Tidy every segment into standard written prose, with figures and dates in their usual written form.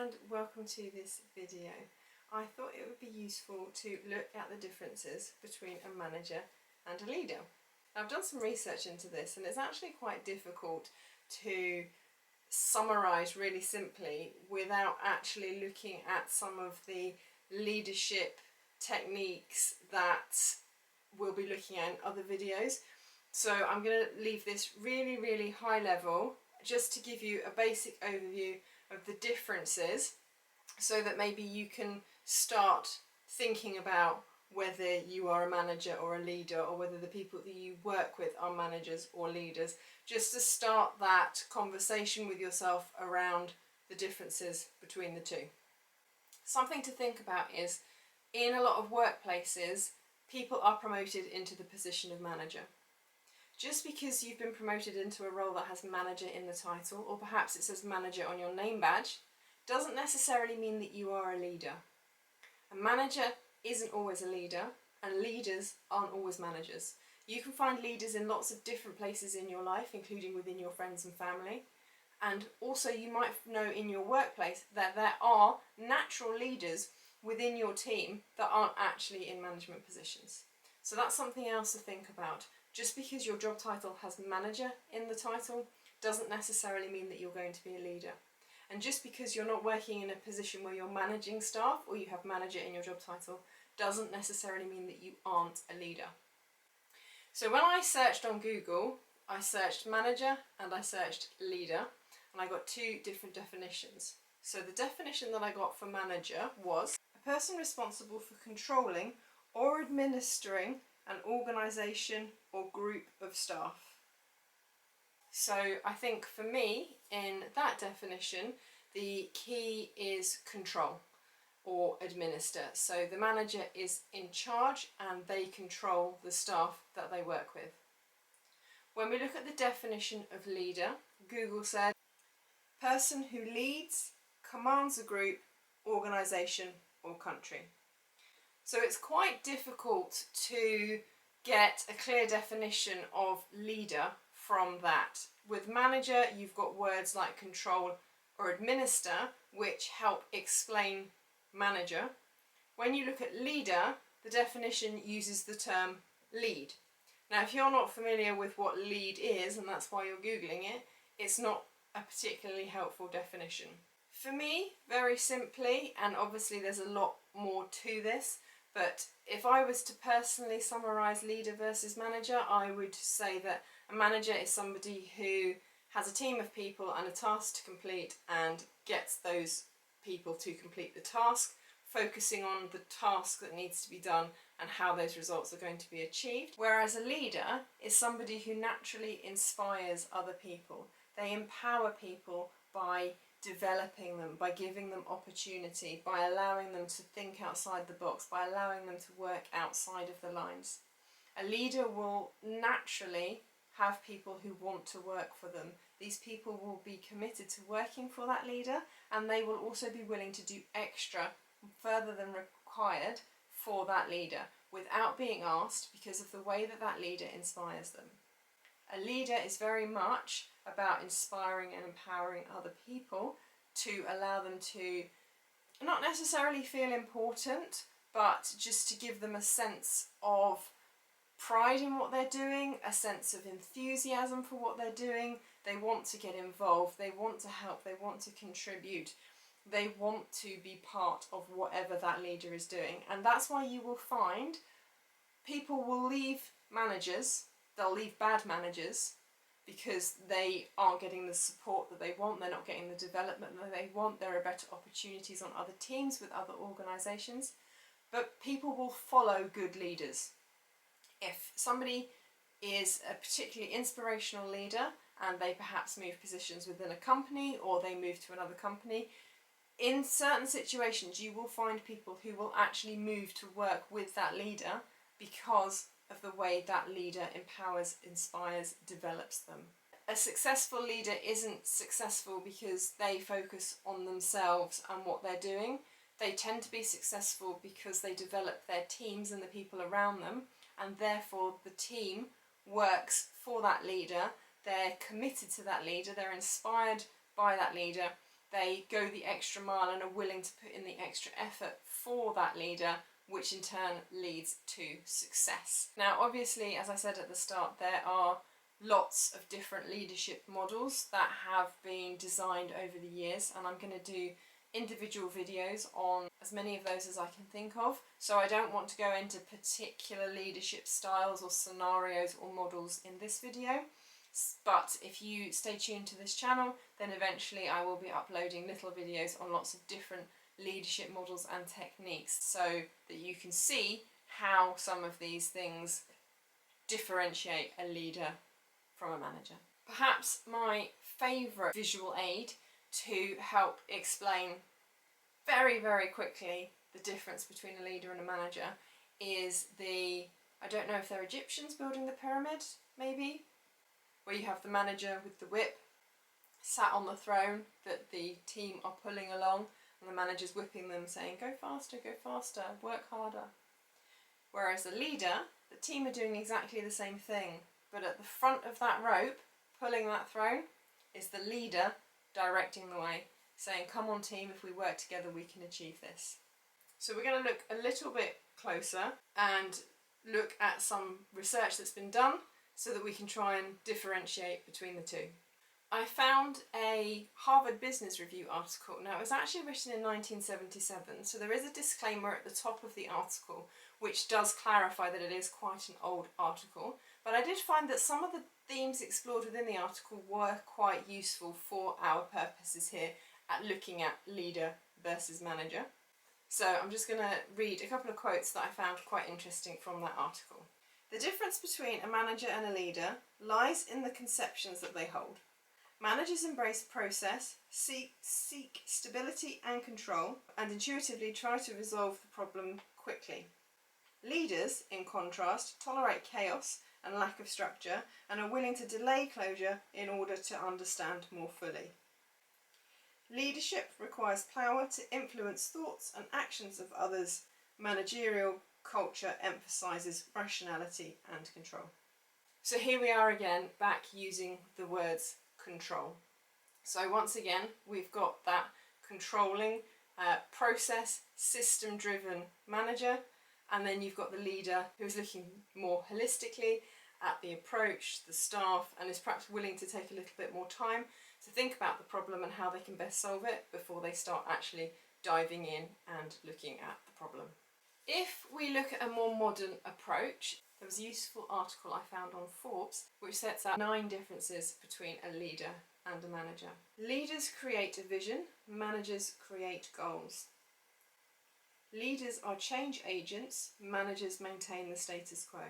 and welcome to this video. I thought it would be useful to look at the differences between a manager and a leader. I've done some research into this and it's actually quite difficult to summarise really simply without actually looking at some of the leadership techniques that we'll be looking at in other videos. So I'm going to leave this really high level just to give you a basic overview of the differences so that maybe you can start thinking about whether you are a manager or a leader, or whether the people that you work with are managers or leaders, just to start that conversation with yourself around the differences between the two. Something to think about is, in a lot of workplaces, people are promoted into the position of manager. Just because you've been promoted into a role that has manager in the title, or perhaps it says manager on your name badge, doesn't necessarily mean that you are a leader. A manager isn't always a leader, and leaders aren't always managers. You can find leaders in lots of different places in your life, including within your friends and family. And also you might know in your workplace that there are natural leaders within your team that aren't actually in management positions. So that's something else to think about. Just because your job title has manager in the title doesn't necessarily mean that you're going to be a leader. And just because you're not working in a position where you're managing staff or you have manager in your job title doesn't necessarily mean that you aren't a leader. So when I searched on Google, I searched manager and I searched leader, and I got two different definitions. So the definition that I got for manager was a person responsible for controlling or administering an organisation or group of staff. So I think for me, in that definition, the key is control or administer. So the manager is in charge and they control the staff that they work with. When we look at the definition of leader, Google said, person who leads, commands a group, organisation or country. So it's quite difficult to get a clear definition of leader from that. With manager, you've got words like control or administer, which help explain manager. When you look at leader, the definition uses the term lead. Now, if you're not familiar with what lead is, and that's why you're Googling it, it's not a particularly helpful definition. For me, very simply, and obviously there's a lot more to this, but if I was to personally summarise leader versus manager, I would say that a manager is somebody who has a team of people and a task to complete and gets those people to complete the task, focusing on the task that needs to be done and how those results are going to be achieved. Whereas a leader is somebody who naturally inspires other people. They empower people by developing them, by giving them opportunity, by allowing them to think outside the box, by allowing them to work outside of the lines. A leader will naturally have people who want to work for them. These people will be committed to working for that leader, and they will also be willing to do extra, further than required, for that leader without being asked, because of the way that that leader inspires them. A leader is very much about inspiring and empowering other people to allow them to not necessarily feel important, but just to give them a sense of pride in what they're doing, a sense of enthusiasm for what they're doing. They want to get involved, they want to help, they want to contribute, they want to be part of whatever that leader is doing. And that's why you will find people will leave managers, they'll leave bad managers because they aren't getting the support that they want, they're not getting the development that they want, there are better opportunities on other teams with other organisations, but people will follow good leaders. If somebody is a particularly inspirational leader and they perhaps move positions within a company or they move to another company, in certain situations you will find people who will actually move to work with that leader because of the way that leader empowers, inspires, develops them. A successful leader isn't successful because they focus on themselves and what they're doing. They tend to be successful because they develop their teams and the people around them, and therefore the team works for that leader. They're committed to that leader, they're inspired by that leader, they go the extra mile and are willing to put in the extra effort for that leader, which in turn leads to success. Now, obviously, as I said at the start, there are lots of different leadership models that have been designed over the years, and I'm going to do individual videos on as many of those as I can think of. So I don't want to go into particular leadership styles or scenarios or models in this video. But if you stay tuned to this channel, then eventually I will be uploading little videos on lots of different leadership models and techniques so that you can see how some of these things differentiate a leader from a manager. Perhaps my favourite visual aid to help explain very, very quickly the difference between a leader and a manager is I don't know if they're Egyptians building the pyramid, maybe, where you have the manager with the whip sat on the throne that the team are pulling along, and the manager's whipping them saying, go faster, work harder. Whereas the leader, the team are doing exactly the same thing, but at the front of that rope, pulling that throne, is the leader directing the way, saying, come on team, if we work together we can achieve this. So we're going to look a little bit closer and look at some research that's been done so that we can try and differentiate between the two. I found a Harvard Business Review article. Now, it was actually written in 1977, so there is a disclaimer at the top of the article which does clarify that it is quite an old article, but I did find that some of the themes explored within the article were quite useful for our purposes here at looking at leader versus manager. So I'm just going to read a couple of quotes that I found quite interesting from that article. The difference between a manager and a leader lies in the conceptions that they hold. Managers embrace process, seek stability and control, and intuitively try to resolve the problem quickly. Leaders, in contrast, tolerate chaos and lack of structure and are willing to delay closure in order to understand more fully. Leadership requires power to influence thoughts and actions of others. Managerial culture emphasises rationality and control. So here we are again, back using the words control. So once again, we've got that controlling, process, system-driven manager, and then you've got the leader who's looking more holistically at the approach, the staff, and is perhaps willing to take a little bit more time to think about the problem and how they can best solve it before they start actually diving in and looking at the problem. If we look at a more modern approach, there was a useful article I found on Forbes which sets out 9 differences between a leader and a manager. Leaders create a vision, managers create goals. Leaders are change agents, managers maintain the status quo.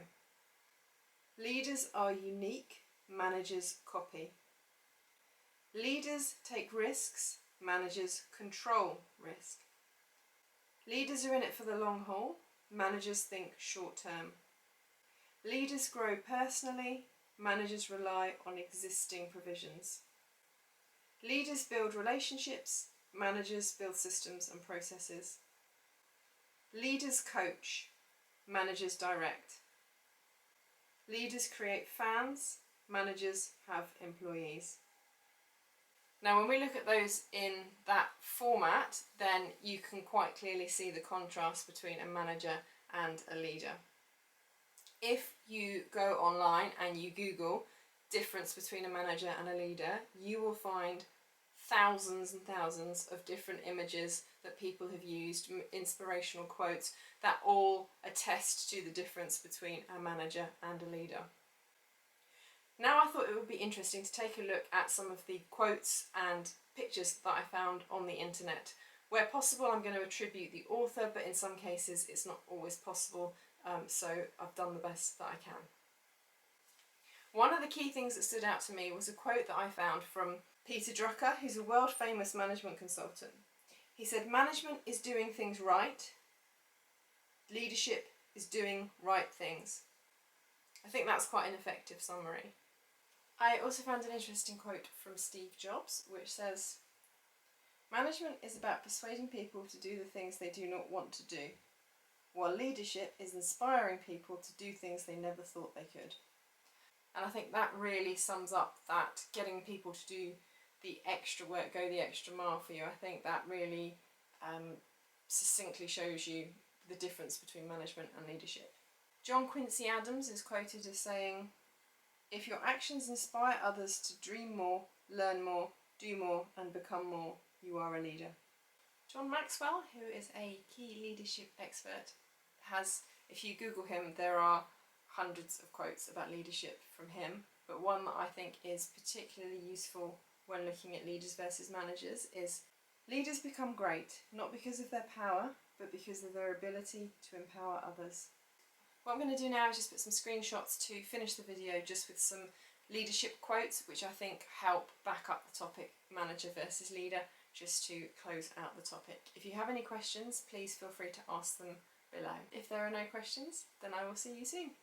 Leaders are unique, managers copy. Leaders take risks, managers control risk. Leaders are in it for the long haul, managers think short term. Leaders grow personally, managers rely on existing provisions. Leaders build relationships, managers build systems and processes. Leaders coach, managers direct. Leaders create fans, managers have employees. Now, when we look at those in that format, then you can quite clearly see the contrast between a manager and a leader. If you go online and you Google difference between a manager and a leader, you will find thousands and thousands of different images that people have used, inspirational quotes, that all attest to the difference between a manager and a leader. Now I thought it would be interesting to take a look at some of the quotes and pictures that I found on the internet. Where possible, I'm going to attribute the author, but in some cases it's not always possible, so I've done the best that I can. One of the key things that stood out to me was a quote that I found from Peter Drucker, who's a world famous management consultant. He said, "Management is doing things right. Leadership is doing right things." I think that's quite an effective summary. I also found an interesting quote from Steve Jobs, which says, "Management is about persuading people to do the things they do not want to do, while leadership is inspiring people to do things they never thought they could." And I think that really sums up that getting people to do the extra work, go the extra mile for you. I think that really succinctly shows you the difference between management and leadership. John Quincy Adams is quoted as saying, "If your actions inspire others to dream more, learn more, do more, and become more, you are a leader." John Maxwell, who is a key leadership expert, has, if you Google him, there are hundreds of quotes about leadership from him, but one that I think is particularly useful when looking at leaders versus managers is, "Leaders become great, not because of their power, but because of their ability to empower others." What I'm going to do now is just put some screenshots to finish the video just with some leadership quotes, which I think help back up the topic manager versus leader, just to close out the topic. If you have any questions, please feel free to ask them below. If there are no questions, then I will see you soon.